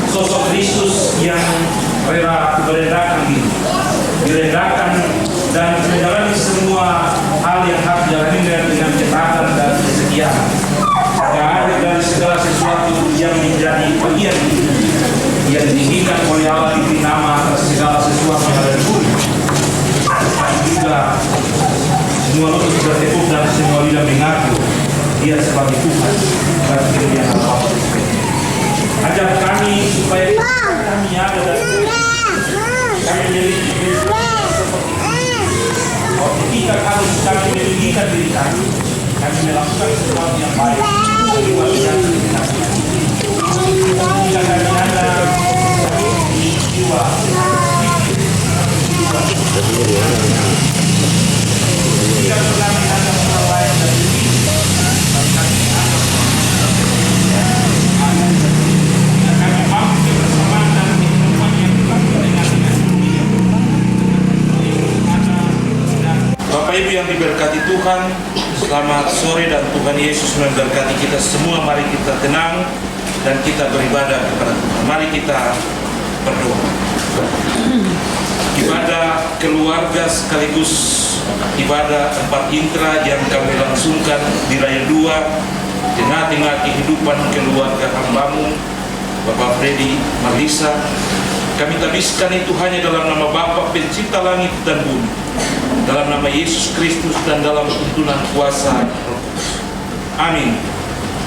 sosok Kristus yang rela direndahkan dan menjalani semua hal yang harus dijalani dengan ketaatan dan kesetiaan. Akhir dari segala sesuatu yang menjadi bagian yang diinginkan oleh Allah diberi nama atas segala sesuatu yang ada di bumi. Dan juga semua lutut bertekuk dan semua lidah mengaku Dia sebagai Tuhan bagi kemuliaan Allah. Ajar kami supaya kami ada dan kami memiliki seperti ketika kami meninggikan diri kami melakukan sesuatu yang baik bagi wajah kita. Jika kami ada di jiwa jika pernah ada orang lain dan ini kami mampu bersamaan dan kehidupan yang Bapak Ibu yang diberkati Tuhan, selamat sore dan Tuhan Yesus memberkati kita semua. Mari kita tenang dan kita beribadah kepada Tuhan. Mari kita berdoa. Ibadah keluarga sekaligus ibadah tempat intra yang kami langsungkan di Raya 2 tengah-tengah kehidupan keluarga hambamu Bapak Freddy Marlisa. Kami tabiskan itu hanya dalam nama Bapa Pencipta langit dan bumi, dalam nama Yesus Kristus dan dalam tuntunan kuasa Roh Kudus. Amin.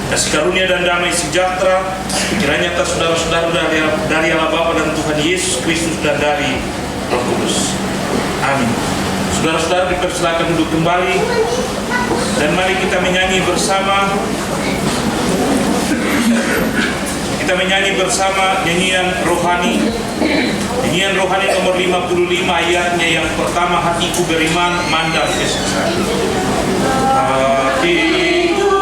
Kasih karunia dan damai sejahtera kiranya atas saudara-saudara dari Allah Bapa dan Tuhan Yesus Kristus dan dari Roh Kudus. Amin. Saudara-saudara dipersilakan duduk kembali dan mari kita menyanyi bersama. Kita menyanyi bersama nyanyian rohani. Nyanyian rohani nomor 55 ayatnya yang pertama, hatiku beriman mandang kesusahan. Hatiku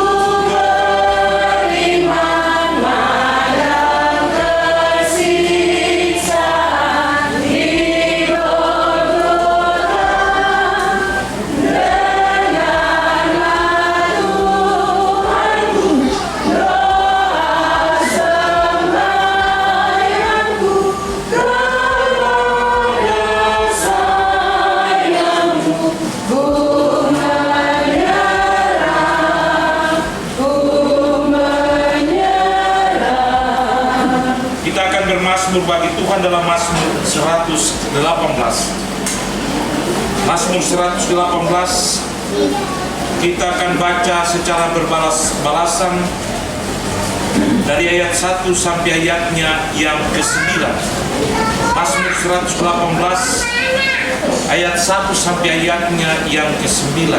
beriman mandang kesusahan di Golgota denganlah Tuhanku doa sembahyangku kepada sayangmu ku menyerah. Kita akan bermazmur bagi Tuhan dalam Mazmur 118. Mazmur 118 kita akan baca secara berbalas-balasan dari ayat 1 sampai ayatnya yang ke-9. Mazmur 118 ayat 1 sampai ayatnya yang ke-9.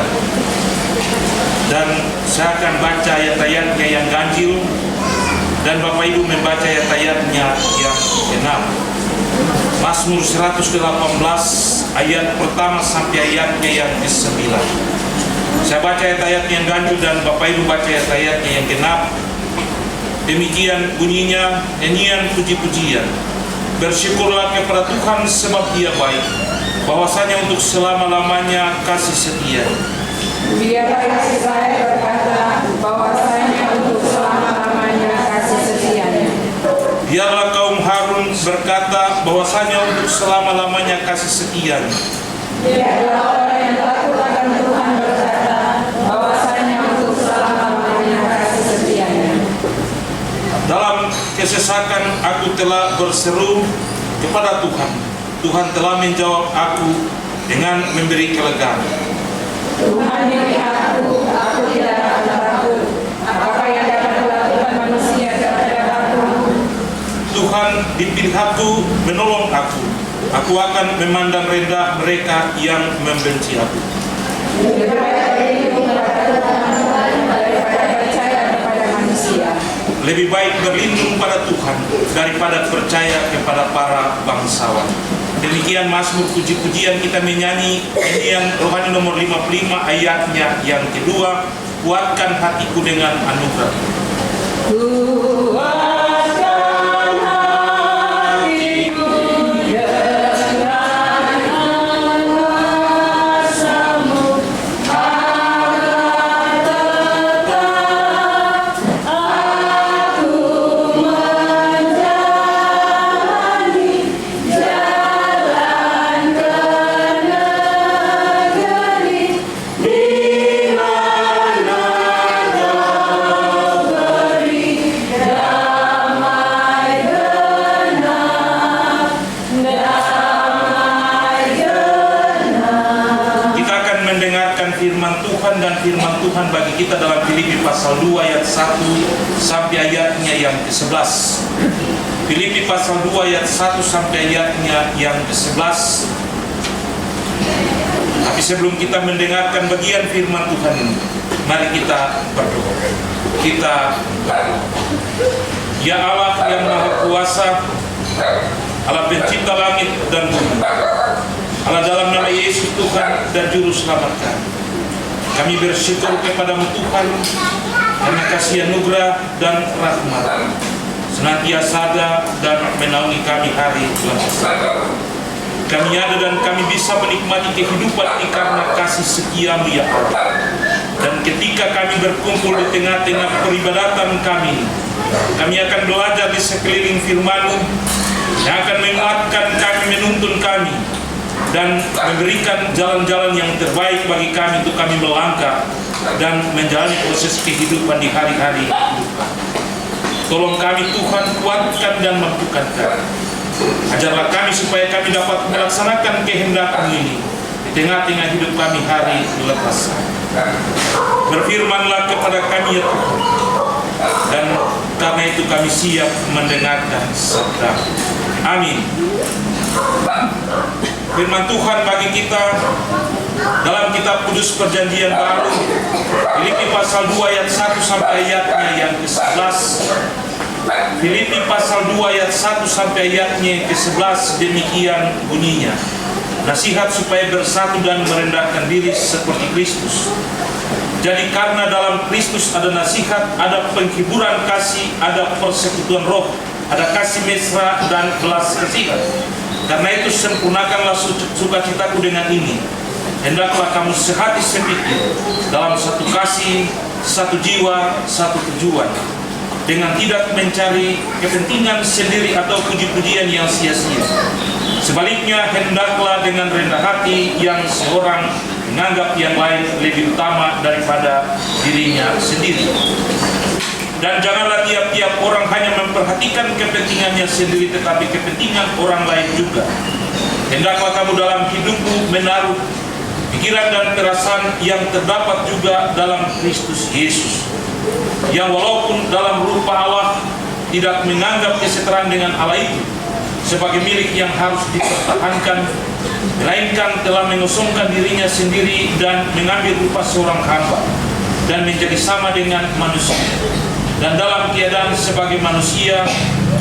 Dan saya akan baca ayat-ayatnya yang ganjil dan Bapak Ibu membaca ayat-ayatnya yang ke-6. Mazmur 118 ayat pertama sampai ayatnya yang ke-9. Saya baca ayat-ayatnya yang ganjil dan Bapak Ibu baca ayat-ayatnya yang ke-6. Demikian bunyinya nyanyian puji-pujian. Bersyukurlah kepada Tuhan sebab Dia baik, bahwasanya untuk selama-lamanya kasih setia. Biarlah Israel berkata, bahwasanya untuk selama-lamanya kasih setianya. Biarlah kaum Harun berkata, bahwasanya untuk selama-lamanya kasih setia. Biarlah orang yang takut akan Tuhan berkata, bahwasanya untuk selama-lamanya kasih setianya. Dalam kesesakan aku telah berseru kepada Tuhan. Tuhan telah menjawab aku dengan memberi kelegaan. Tuhan di pihakku, aku tidak akan takut. Apakah yang dapat dilakukan manusia terhadap aku? Tuhan di pihakku menolong aku. Aku akan memandang rendah mereka yang membenci aku. Lebih baik berlindung kepada Tuhan daripada percaya kepada manusia. Lebih baik berlindung pada Tuhan daripada percaya kepada para bangsawan. Demikian Mazmur puji-pujian kita menyanyi nyanyian rohani nomor 55 ayatnya yang kedua, kuatkan hatiku dengan anugerah. Kuatkan hatiku dengan kuasa-Mu, agar tetap aku menjalani firman Tuhan bagi kita dalam Filipi pasal 2 ayat 1 sampai ayatnya yang ke-11. Filipi pasal 2 ayat 1 sampai ayatnya yang ke-11. Tapi sebelum kita mendengarkan bagian firman Tuhan ini, mari kita berdoa. Kita berdoa. Ya Allah yang Maha Kuasa, Allah pencipta langit dan bumi, Allah dalam nama Yesus Tuhan dan Juru Selamat kami bersyukur kepadamu Tuhan karena kasih anugerah dan rahmat senantiasa ada dan menaungi kami hari lepas. Kami ada dan kami bisa menikmati kehidupan ini karena kasih setiamu ya Allah. Dan ketika kami berkumpul di tengah-tengah peribadatan kami akan belajar di sekeliling firman-Mu yang akan menguatkan kami, menuntun kami, dan memberikan jalan-jalan yang terbaik bagi kami untuk kami melangkah dan menjalani proses kehidupan di hari-hari hidup. Tolong kami Tuhan, kuatkan dan mampukan kami. Ajarlah kami supaya kami dapat melaksanakan kehendak-Mu ini di tengah-tengah hidup kami hari lepas. Berfirmanlah kepada kami ya Tuhan, dan karena itu kami siap mendengarkan sabda. Amin. Firman Tuhan bagi kita dalam kitab Kudus Perjanjian Baru, Filipi pasal 2 ayat 1 sampai ayatnya yang ke-11. Filipi pasal 2 ayat 1 sampai ayatnya ke-11 demikian bunyinya. Nasihat supaya bersatu dan merendahkan diri seperti Kristus. Jadi karena dalam Kristus ada nasihat, ada penghiburan kasih, ada persekutuan roh, ada kasih mesra dan belas kasihan. Karena itu sempurnakanlah sukacitaku dengan ini. Hendaklah kamu sehati sepikir dalam satu kasih, satu jiwa, satu tujuan, dengan tidak mencari kepentingan sendiri atau puji-pujian yang sia-sia. Sebaliknya, hendaklah dengan rendah hati yang seorang menganggap yang lain lebih utama daripada dirinya sendiri. Dan janganlah tiap-tiap orang hanya memperhatikan kepentingannya sendiri, tetapi kepentingan orang lain juga. Hendaklah kamu dalam hidupmu menaruh pikiran dan perasaan yang terdapat juga dalam Kristus Yesus, yang walaupun dalam rupa Allah tidak menganggap kesetaraan dengan Allah itu sebagai milik yang harus dipertahankan, melainkan telah mengosongkan dirinya sendiri dan mengambil rupa seorang hamba dan menjadi sama dengan manusia. Dan dalam keadaan sebagai manusia,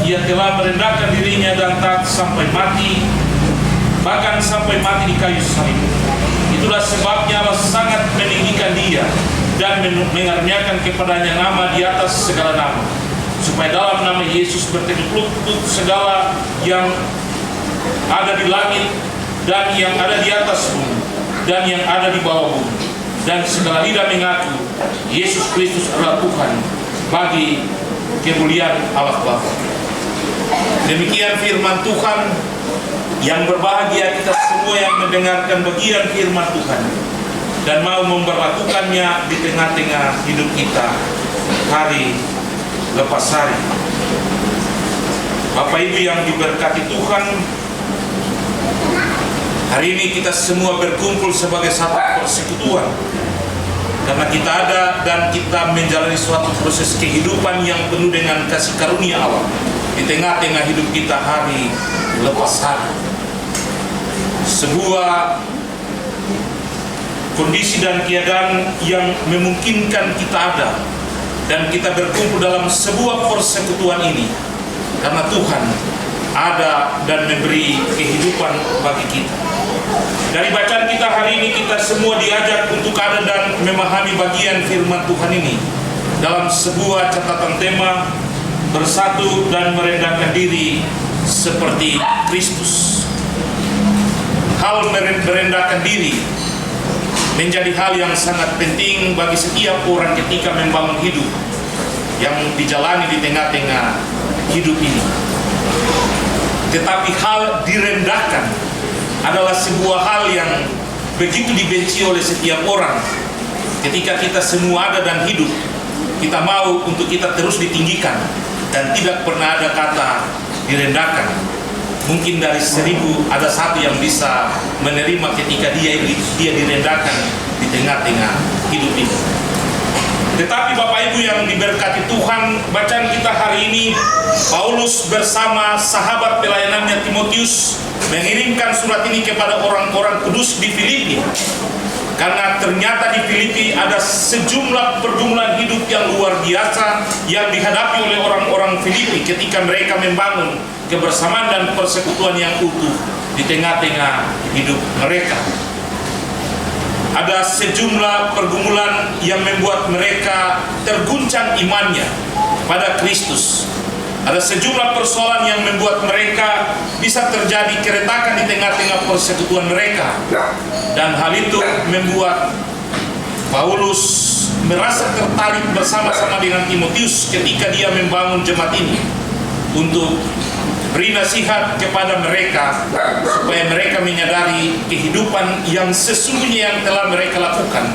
ia telah merendahkan dirinya dan taat sampai mati, bahkan sampai mati di kayu salib. Itulah sebabnya Allah sangat meninggikan dia dan mengaruniakan kepadanya nama di atas segala nama, supaya dalam nama Yesus bertekuk lutut segala yang ada di langit dan yang ada di atas bumi dan yang ada di bawah bumi, dan segala lidah mengaku Yesus Kristus adalah Tuhan, bagi kemuliaan Allah Bapa. Demikian firman Tuhan. Yang berbahagia kita semua yang mendengarkan bagian firman Tuhan dan mau memperlakukannya di tengah-tengah hidup kita hari lepas hari. Bapak Ibu yang diberkati Tuhan, hari ini kita semua berkumpul sebagai satu persekutuan karena kita ada dan kita menjalani suatu proses kehidupan yang penuh dengan kasih karunia Allah di tengah-tengah hidup kita hari lepas hari. Sebuah kondisi dan keadaan yang memungkinkan kita ada dan kita berkumpul dalam sebuah persekutuan ini karena Tuhan ada dan memberi kehidupan bagi kita. Dari bacaan kita hari ini, kita semua diajak untuk ada dan memahami bagian firman Tuhan ini dalam sebuah catatan tema, bersatu dan merendahkan diri seperti Kristus. Hal merendahkan diri menjadi hal yang sangat penting bagi setiap orang ketika membangun hidup yang dijalani di tengah-tengah hidup ini. Tetapi hal direndahkan adalah sebuah hal yang begitu dibenci oleh setiap orang. Ketika kita semua ada dan hidup, kita mau untuk kita terus ditinggikan dan tidak pernah ada kata direndahkan. mungkin dari 1000 ada satu yang bisa menerima ketika dia direndahkan di tengah-tengah hidup ini. Tetapi Bapak Ibu yang diberkati Tuhan, bacaan kita hari ini, Paulus bersama sahabat pelayanannya Timotius mengirimkan surat ini kepada orang-orang kudus di Filipi. Karena ternyata di Filipi ada sejumlah pergumulan hidup yang luar biasa yang dihadapi oleh orang-orang Filipi ketika mereka membangun kebersamaan dan persekutuan yang utuh di tengah-tengah hidup mereka. Ada sejumlah pergumulan yang membuat mereka terguncang imannya pada Kristus. Ada sejumlah persoalan yang membuat mereka bisa terjadi keretakan di tengah-tengah persekutuan mereka. Dan hal itu membuat Paulus merasa tertarik bersama-sama dengan Timotius ketika dia membangun jemaat ini untuk beri nasihat kepada mereka supaya mereka menyadari kehidupan yang sesungguhnya yang telah mereka lakukan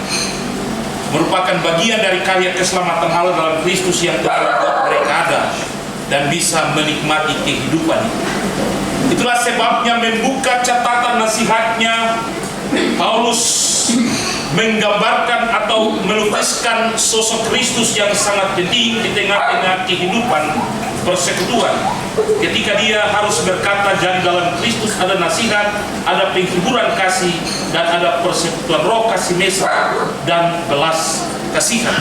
merupakan bagian dari karya keselamatan Allah dalam Kristus yang telah membuat mereka ada dan bisa menikmati kehidupan itu. Itulah sebabnya membuka catatan nasihatnya, Paulus menggambarkan atau melukiskan sosok Kristus yang sangat penting di tengah-tengah kehidupan persekutuan. Ketika dia harus berkata, jadi dalam Kristus ada nasihat, ada penghiburan kasih, dan ada persekutuan roh, kasih mesra, dan belas kasihan.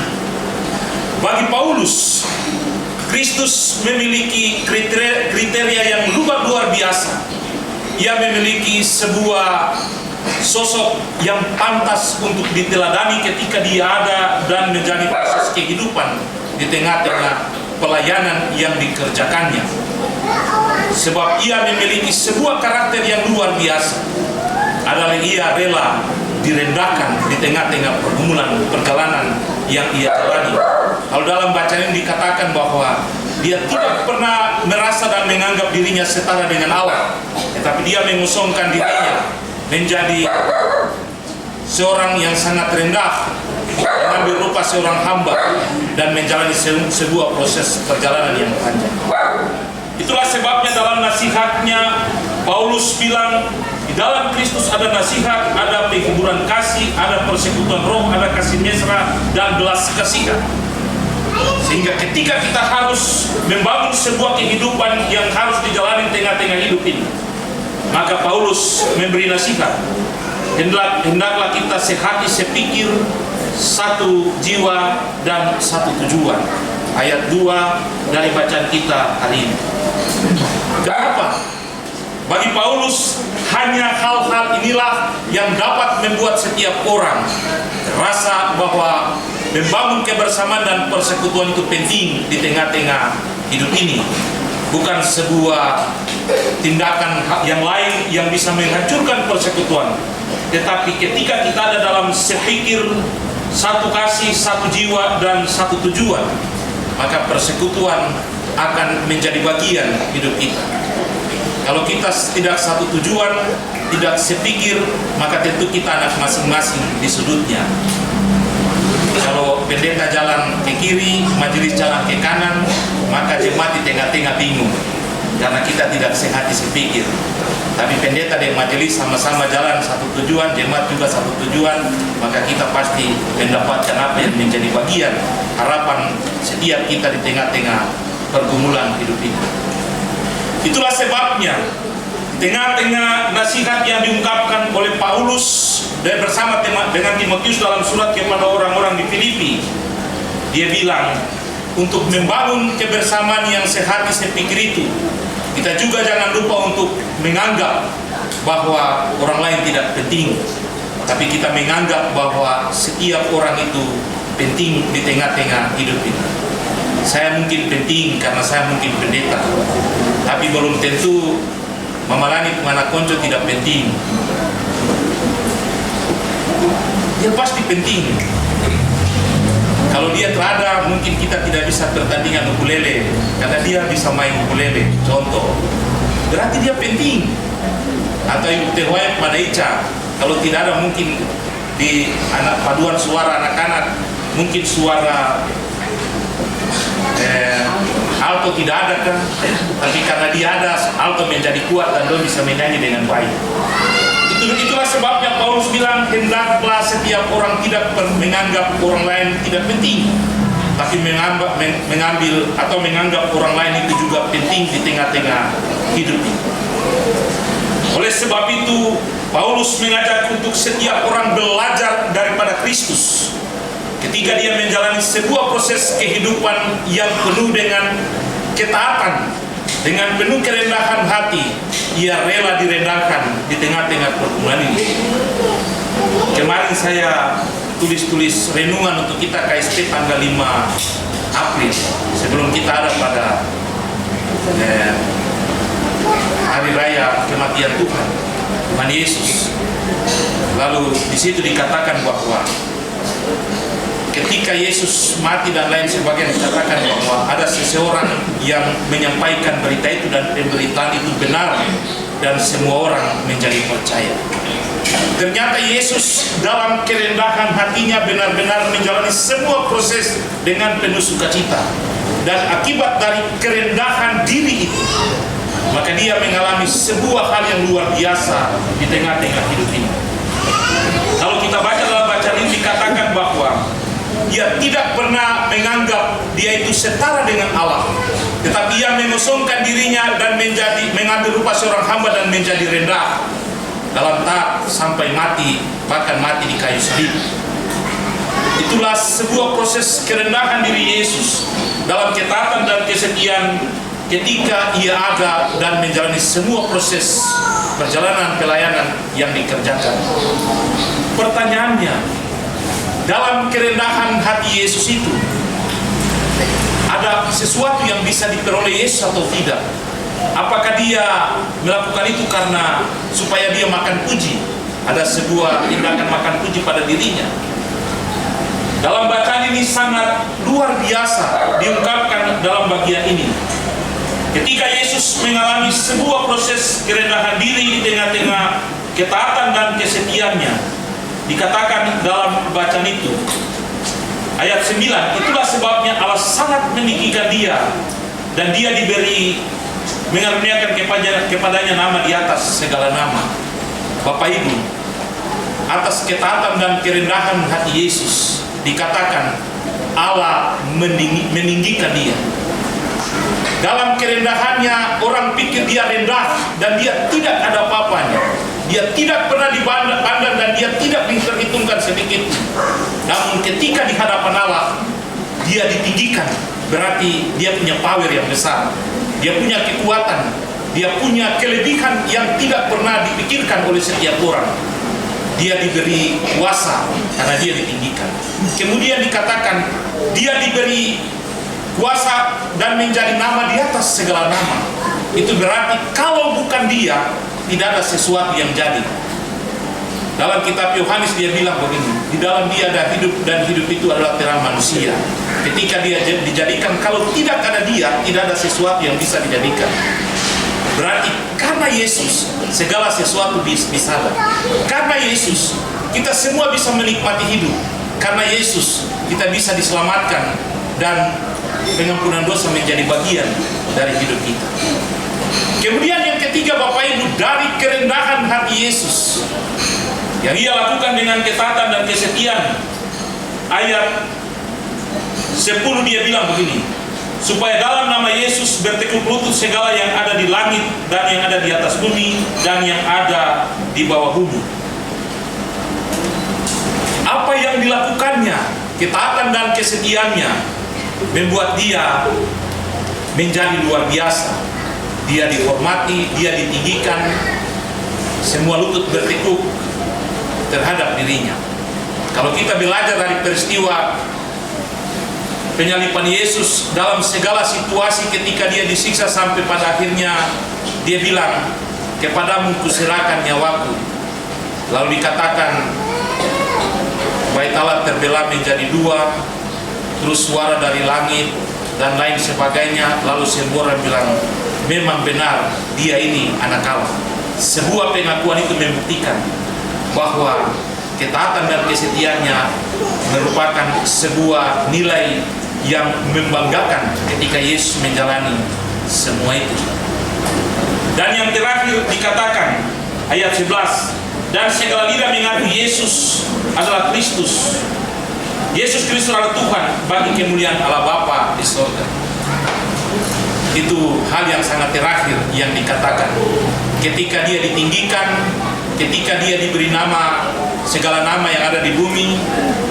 Bagi Paulus, Kristus memiliki kriteria yang luar biasa. Ia memiliki sebuah sosok yang pantas untuk diteladani ketika dia ada dan menjadi proses kehidupan di tengah-tengah pelayanan yang dikerjakannya. Sebab ia memiliki sebuah karakter yang luar biasa, adalah ia rela direndahkan di tengah-tengah pergumulan perjalanan yang ia jalani. Kalau dalam bacaan ini dikatakan bahwa dia tidak pernah merasa dan menganggap dirinya setara dengan Allah, tetapi dia mengosongkan dirinya menjadi seorang yang sangat rendah, mengambil rupa seorang hamba dan menjalani sebuah proses perjalanan yang panjang. Itulah sebabnya dalam nasihatnya Paulus bilang, di dalam Kristus ada nasihat, ada penghiburan kasih, ada persekutuan roh, ada kasih mesra dan belas kasihan. Sehingga ketika kita harus membangun sebuah kehidupan yang harus dijalani tengah-tengah hidup ini, maka Paulus memberi nasihat, hendaklah kita sehati sepikir, satu jiwa dan satu tujuan. Ayat 2 dari bacaan kita hari ini. Kenapa? Bagi Paulus, hanya hal-hal inilah yang dapat membuat setiap orang rasa bahwa membangun kebersamaan dan persekutuan itu penting di tengah-tengah hidup ini. Bukan sebuah tindakan yang lain yang bisa menghancurkan persekutuan. Tetapi ketika kita ada dalam sepikir, satu kasih, satu jiwa, dan satu tujuan, maka persekutuan akan menjadi bagian hidup kita. Kalau kita tidak satu tujuan, tidak sepikir, maka tentu kita anak masing-masing di sudutnya. Kalau pendeta jalan ke kiri, majelis jalan ke kanan, maka jemaat di tengah-tengah bingung karena kita tidak sehati sepikir. Tapi pendeta dan majelis sama-sama jalan satu tujuan, jemaat juga satu tujuan, maka kita pasti mendapatkan apa yang menjadi bagian harapan setiap kita di tengah-tengah pergumulan hidup ini. Itulah sebabnya di tengah-tengah nasihat yang diungkapkan oleh Paulus dan bersama dengan Timotius dalam surat kepada orang-orang di Filipi, dia bilang untuk membangun kebersamaan yang sehati sepikir itu, kita juga jangan lupa untuk menganggap bahwa orang lain tidak penting, tapi kita menganggap bahwa setiap orang itu penting di tengah-tengah hidup ini. Saya mungkin penting karena saya mungkin pendeta, tapi belum tentu Mama Lani Mana Konco tidak penting. Dia pasti penting. Kalau dia terada, mungkin kita tidak bisa pertandingan ukulele karena dia bisa main ukulele, contoh. Berarti dia penting. Atau Tehoya pada Ica, kalau tidak ada mungkin di anak paduan suara anak-anak, mungkin suara alto tidak ada kan, tapi karena dia ada, alto menjadi kuat dan dia bisa menyanyi dengan baik. Itulah sebabnya Paulus bilang, hendaklah setiap orang tidak menganggap orang lain tidak penting, tapi mengambil atau menganggap orang lain itu juga penting di tengah-tengah hidup ini. Oleh sebab itu, Paulus mengajak untuk setiap orang belajar daripada Kristus. Ketika dia menjalani sebuah proses kehidupan yang penuh dengan ketaatan, dengan penuh kerendahan hati, ia rela direndahkan di tengah-tengah pergumulan ini. Kemarin saya tulis renungan untuk kita KSP tanggal 5 April, sebelum kita ada pada hari raya kematian Tuhan Yesus. Lalu di situ dikatakan bahwa ketika Yesus mati dan lain sebagainya, dikatakan bahwa ada seseorang yang menyampaikan berita itu dan pemberitaan itu benar dan semua orang menjadi percaya. Ternyata Yesus dalam kerendahan hatinya benar-benar menjalani semua proses dengan penuh sukacita, dan akibat dari kerendahan diri itu, maka dia mengalami sebuah hal yang luar biasa di tengah-tengah hidup ini. Kalau kita baca dalam bacaan ini dikatakan bahwa dia tidak pernah menganggap dia itu setara dengan Allah, tetapi ia mengosongkan dirinya dan mengambil rupa seorang hamba dan menjadi rendah dalam taat sampai mati, bahkan mati di kayu salib. Itulah sebuah proses kerendahan diri Yesus dalam ketaatan dan kesetiaan ketika ia ada dan menjalani semua proses perjalanan pelayanan yang dikerjakan. Pertanyaannya, dalam kerendahan hati Yesus itu, ada sesuatu yang bisa diperoleh Yesus atau tidak? Apakah dia melakukan itu karena supaya dia makan puji? Ada sebuah tindakan makan puji pada dirinya. Dalam bacaan ini sangat luar biasa diungkapkan dalam bagian ini. Ketika Yesus mengalami sebuah proses kerendahan diri di tengah-tengah ketaatan dan kesetiaannya, dikatakan dalam bacaan itu, ayat 9, itulah sebabnya Allah sangat meninggikan dia, dan dia diberi mengaruniakan kepadanya nama di atas segala nama. Bapak Ibu, atas ketaatan dan kerendahan hati Yesus, dikatakan Allah meninggikan dia. Dalam kerendahannya, orang pikir dia rendah dan dia tidak ada apa-apanya. Dia tidak pernah dipandang dan dia tidak diperhitungkan sedikit. Namun ketika di hadapan Allah, dia ditinggikan. Berarti dia punya power yang besar. Dia punya kekuatan. Dia punya kelebihan yang tidak pernah dipikirkan oleh setiap orang. Dia diberi kuasa karena dia ditinggikan. Kemudian dikatakan dia diberi kuasa dan menjadi nama di atas segala nama. Itu berarti kalau bukan dia, tidak ada sesuatu yang jadi. Dalam kitab Yohanes dia bilang begini, di dalam dia ada hidup dan hidup itu adalah terang manusia. Ketika dia dijadikan, kalau tidak ada dia, tidak ada sesuatu yang bisa dijadikan. Berarti karena Yesus segala sesuatu bisa ada. Karena Yesus kita semua bisa menikmati hidup. Karena Yesus kita bisa diselamatkan dan pengampunan dosa menjadi bagian dari hidup kita. Kemudian yang ketiga, Bapak Ibu, dari kerendahan hati Yesus yang ia lakukan dengan ketaatan dan kesetiaan, ayat 10 dia bilang begini, supaya dalam nama Yesus bertekuk lutut segala yang ada di langit dan yang ada di atas bumi dan yang ada di bawah bumi. Apa yang dilakukannya, ketaatan dan kesetiaannya, membuat dia menjadi luar biasa. Dia dihormati, dia ditinggikan, semua lutut bertekuk terhadap dirinya. Kalau kita belajar dari peristiwa penyaliban Yesus dalam segala situasi ketika dia disiksa sampai pada akhirnya dia bilang, kepadamu kuserahkan nyawaku. Lalu dikatakan bait Allah terbelah menjadi dua, terus suara dari langit dan lain sebagainya. Lalu semua orang bilang, memang benar dia ini anak Allah. Sebuah pengakuan itu membuktikan bahwa ketaatan dan kesetiaannya merupakan sebuah nilai yang membanggakan ketika Yesus menjalani semua itu. Dan yang terakhir dikatakan ayat 11, dan segala lidah mengakui Yesus adalah Kristus. Yesus Kristus adalah Tuhan bagi kemuliaan Allah Bapa di surga. Itu hal yang sangat terakhir yang dikatakan. Ketika dia ditinggikan, ketika dia diberi nama, segala nama yang ada di bumi,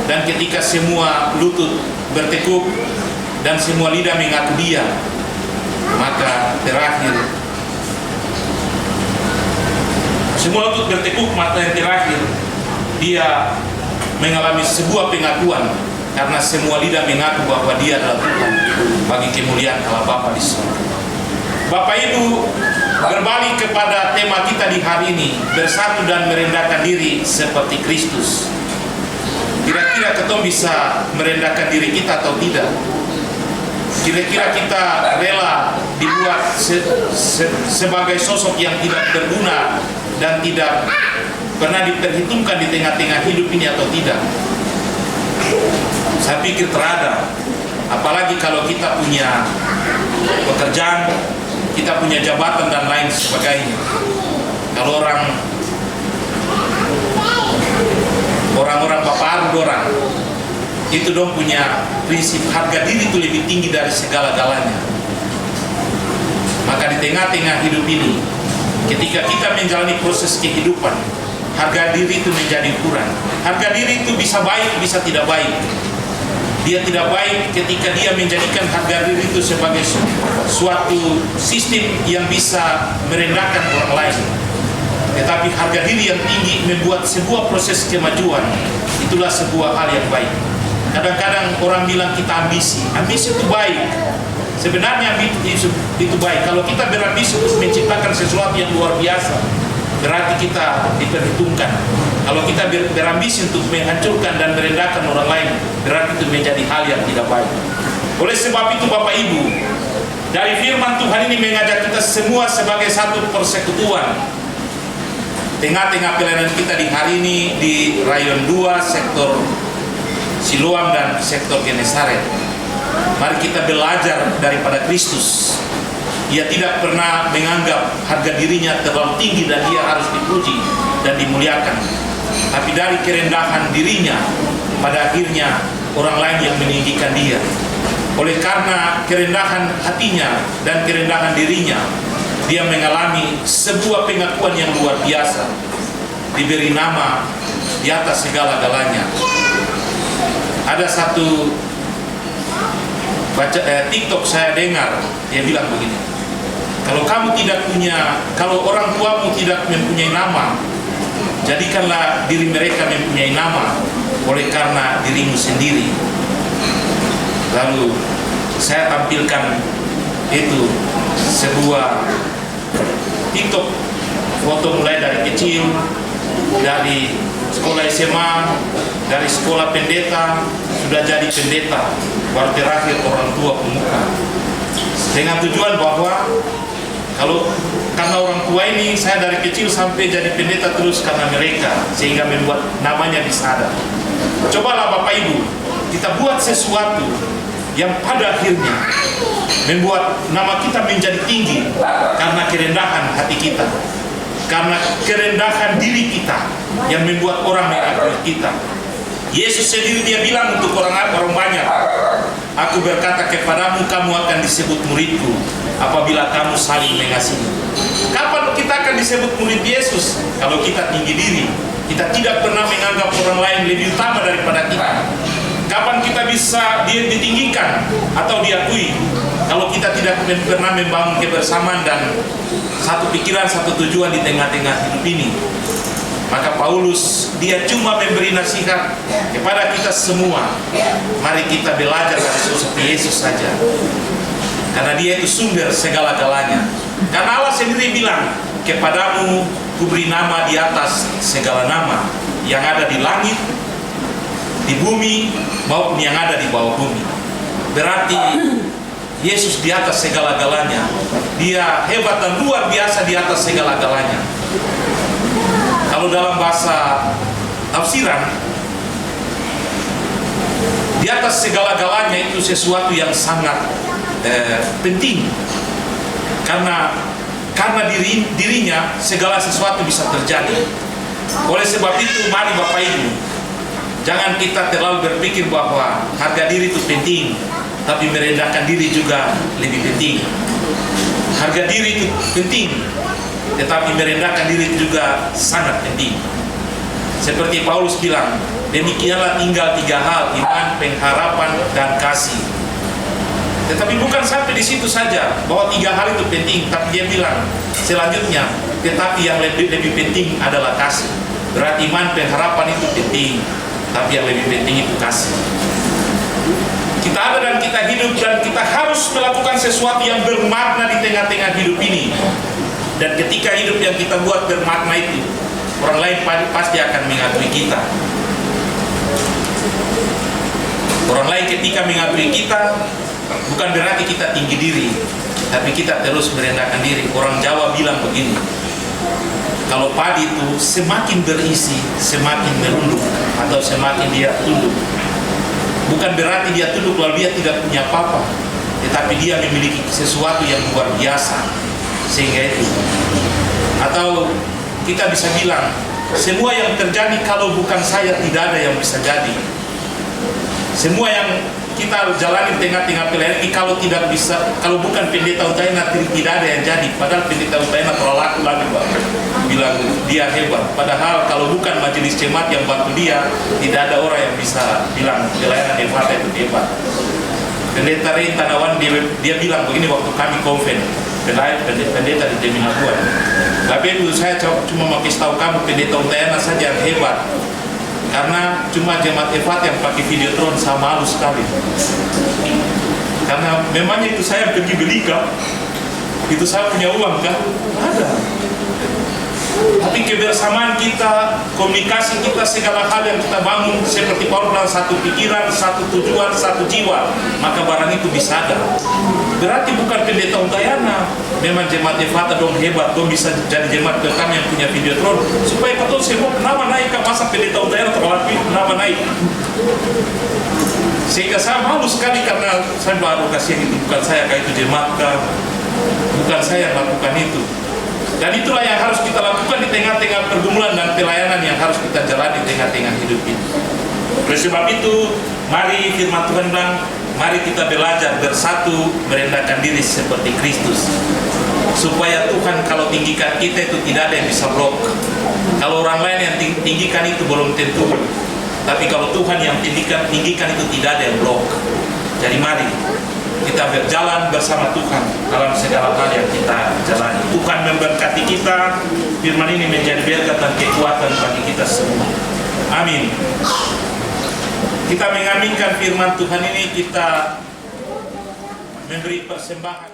dan ketika semua lutut bertekuk dan semua lidah mengaku dia, maka terakhir semua lutut bertekuk, maka yang terakhir dia mengalami sebuah pengakuan, karena semua lidah mengaku bahwa dia adalah Tuhan bagi kemuliaan Allah Bapa di surga. Bapak Ibu, berbalik kepada tema kita di hari ini, bersatu dan merendahkan diri seperti Kristus. Kira-kira kita bisa merendahkan diri kita atau tidak? Kira-kira kita rela dibuat sebagai sosok yang tidak berguna dan tidak pernah diperhitungkan di tengah-tengah hidup ini atau tidak? Saya pikir terada. Apalagi kalau kita punya pekerjaan, kita punya jabatan dan lain sebagainya. Kalau orang-orang bapak orang itu dong punya prinsip harga diri itu lebih tinggi dari segala-galanya. Maka di tengah-tengah hidup ini, ketika kita menjalani proses kehidupan, harga diri itu menjadi ukuran. Harga diri itu bisa baik, bisa tidak baik. Dia tidak baik ketika dia menjadikan harga diri itu sebagai suatu sistem yang bisa merendahkan orang lain. Tetapi harga diri yang tinggi membuat sebuah proses kemajuan. Itulah sebuah hal yang baik. Kadang-kadang orang bilang kita ambisi. Ambisi itu baik. Sebenarnya ambisi itu baik. Kalau kita berambisi untuk menciptakan sesuatu yang luar biasa, berarti kita diperhitungkan. Kalau kita berambisi untuk menghancurkan dan merendahkan orang lain, berarti itu menjadi hal yang tidak baik. Oleh sebab itu Bapak Ibu, dari firman Tuhan ini mengajak kita semua sebagai satu persekutuan. Tengah-tengah pelayanan kita di hari ini di Rayon 2, sektor Siloam dan sektor Genesaret, mari kita belajar daripada Kristus. Dia tidak pernah menganggap harga dirinya terlalu tinggi dan dia harus dipuji dan dimuliakan. Tapi dari kerendahan dirinya, pada akhirnya orang lain yang meninggikan dia. Oleh karena kerendahan hatinya dan kerendahan dirinya, dia mengalami sebuah pengakuan yang luar biasa. Diberi nama di atas segala-galanya. Ada satu TikTok saya dengar, dia bilang begini, kalau orang tuamu tidak mempunyai nama, jadikanlah diri mereka mempunyai nama oleh karena dirimu sendiri. Lalu saya tampilkan itu sebuah TikTok foto mulai dari kecil, dari sekolah SMA, dari sekolah pendeta, sudah jadi pendeta, baru terakhir orang tua pemuka. Dengan tujuan bahwa karena orang tua ini saya dari kecil sampai jadi pendeta terus karena mereka, sehingga membuat namanya bisa ada. Cobalah Bapak Ibu, kita buat sesuatu yang pada akhirnya membuat nama kita menjadi tinggi karena kerendahan hati kita, karena kerendahan diri kita yang membuat orang mengakui kita. Yesus sendiri dia bilang untuk orang banyak, aku berkata kepadamu, kamu akan disebut muridku apabila kamu saling mengasihi. Kapan kita akan disebut murid Yesus? Kalau kita tinggi diri, kita tidak pernah menganggap orang lain lebih utama daripada kita. Kapan kita bisa dia ditinggikan atau diakui? Kalau kita tidak pernah membangun kebersamaan dan satu pikiran, satu tujuan di tengah-tengah hidup ini. Maka Paulus dia cuma memberi nasihat kepada kita semua. Mari kita belajar dari sosok Yesus saja. Karena dia itu sumber segala-galanya. Karena Allah sendiri bilang, kepadamu kuberi nama di atas segala nama, yang ada di langit, di bumi, maupun yang ada di bawah bumi. Berarti Yesus di atas segala-galanya. Dia hebat dan luar biasa di atas segala-galanya. Kalau dalam bahasa tafsiran, Di atas segala-galanya itu sesuatu yang sangat penting, karena dirinya segala sesuatu bisa terjadi. Oleh sebab itu, mari Bapak Ibu, jangan kita terlalu berpikir bahwa harga diri itu penting, tapi merendahkan diri juga lebih penting. Harga diri itu penting, tetapi merendahkan diri itu juga sangat penting. Seperti Paulus bilang, demikianlah tinggal 3 hal: iman, pengharapan, dan kasih. Tetapi bukan sampai di situ saja bahwa 3 hal itu penting, tapi dia bilang selanjutnya, tetapi yang lebih penting adalah kasih. Berarti iman, pengharapan itu penting, tapi yang lebih penting itu kasih. Kita ada dan kita hidup, dan kita harus melakukan sesuatu yang bermakna di tengah-tengah hidup ini. Dan ketika hidup yang kita buat bermakna itu, orang lain pasti akan mengakui kita. Orang lain ketika mengakui kita, bukan berarti kita tinggi diri, tapi kita terus merendahkan diri. Orang Jawa bilang begini, kalau padi itu semakin berisi, semakin merunduk, atau semakin dia tunduk. Bukan berarti dia tunduk lalu dia tidak punya apa-apa, tetapi dia memiliki sesuatu yang luar biasa, sehingga itu. Atau kita bisa bilang, semua yang terjadi kalau bukan saya tidak ada yang bisa jadi. Semua yang kita jalani tengah-tengah pelayanan ini kalau tidak bisa, kalau bukan pendeta Utaina tidak ada yang jadi. Padahal pendeta Utaina terlalu lagi bilang dia hebat. Padahal kalau bukan majelis jemaat yang bantu dia, tidak ada orang yang bisa bilang pelayanan hebat itu hebat. Pendeta Ray Tanawan dia bilang begini waktu kami konven pendeta di Teminaguan. Tapi itu saya cuma mau kasih tahu kamu, pendeta Utaina saja yang hebat. Karena cuma jemaat Efat yang pakai videotron, sama halus sekali. Karena memangnya itu saya pergi beli kah? Itu saya punya uang kah? Ada. Tapi kebersamaan kita, komunikasi kita, segala hal yang kita bangun seperti Paulus bilang, satu pikiran, satu tujuan, satu jiwa, maka barang itu bisa ada. Berarti bukan pendeta Utaina, memang jemaat Efata dong hebat, dong bisa jadi jemaat pertama yang punya videotron, supaya kau semua kenapa naik, masa pendeta Utaina terlalu kenapa naik? Sehingga saya malu sekali karena saya baru kasih itu, bukan saya kayak itu jemaat kah, bukan saya yang lakukan itu. Dan itulah yang harus kita lakukan di tengah-tengah pergumulan dan pelayanan yang harus kita jalani di tengah-tengah hidup ini. Oleh sebab itu, mari firman Tuhan bilang, mari kita belajar bersatu merendahkan diri seperti Kristus. Supaya Tuhan kalau tinggikan kita itu tidak ada yang bisa blok. Kalau orang lain yang tinggikan itu belum tentu. Tapi kalau Tuhan yang tinggikan itu tidak ada yang blok. Jadi mari kita berjalan bersama Tuhan dalam segala hal yang kita jalani. Tuhan memberkati kita, firman ini menjadi berkat dan kekuatan bagi kita semua. Amin. Kita mengaminkan firman Tuhan ini, kita memberi persembahan.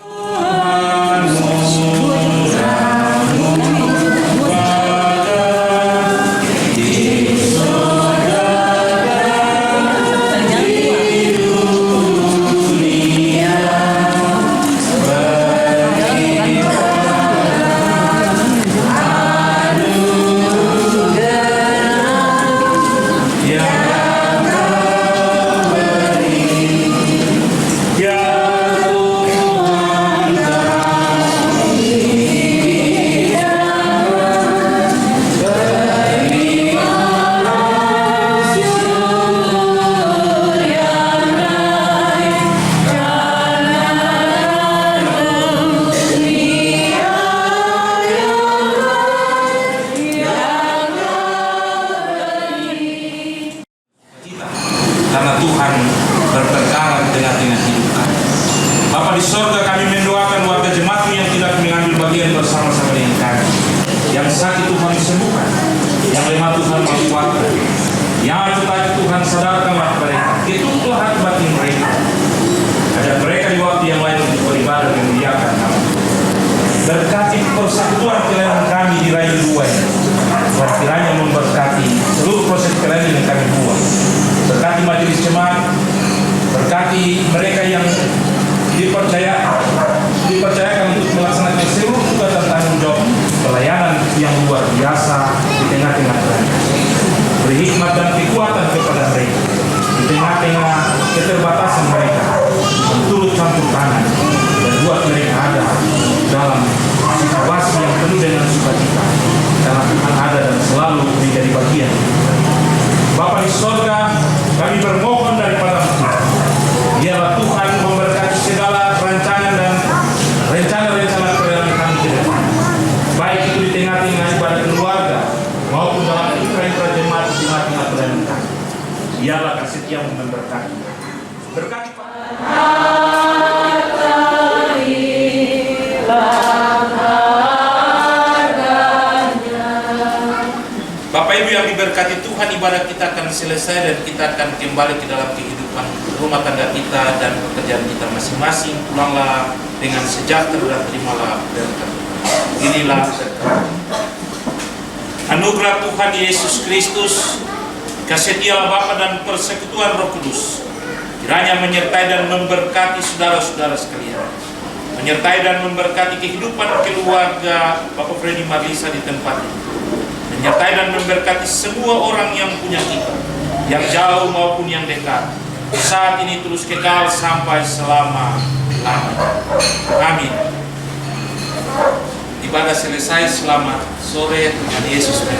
Karena Tuhan berperkara di tengah-tengah hidup kami. Bapa di sorga, kami mendoakan warga jemaat yang tidak mengambil bagian bersama-sama dengan kami. Yang sakit Tuhan sembuhkan, yang lemah Tuhan kuatkan, yang aku tadi Tuhan sadarkanlah mereka, ketuklah hati batin mereka. Ajak mereka di waktu yang lain untuk beribadah dan memuliakan nama. Berkati persatuan pelayanan kami di Rayu 2 ini. Tuhan kiranya memberkati seluruh proses pelayanan yang kami buat. Berkati majelis jemaat, berkati mereka yang dipercayakan untuk melaksanakan seluruh tugas dan tanggung jawab pelayanan yang luar biasa di tengah-tengah pelayanan. Beri hikmat dan kekuatan kepada mereka di tengah-tengah Biarlah kasih Dia memberkati. Berkati Pak. Bapak Ibu yang diberkati Tuhan, ibadah kita akan selesai dan kita akan kembali ke dalam kehidupan rumah tangga kita dan pekerjaan kita masing-masing. Pulanglah dengan sejahtera dan terimalah berkat. Inilah anugerah Tuhan Yesus Kristus, kasih Dia Bapa dan persekutuan Roh Kudus kiranya menyertai dan memberkati saudara-saudara sekalian, menyertai dan memberkati kehidupan keluarga Bapak Freddy Marlisa di tempat ini, menyertai dan memberkati semua orang yang punya kita, yang jauh maupun yang dekat, saat ini terus kekal sampai selama-lamanya. Amin. Ibadah selesai. Selamat sore, Tuhan Yesus memberkati.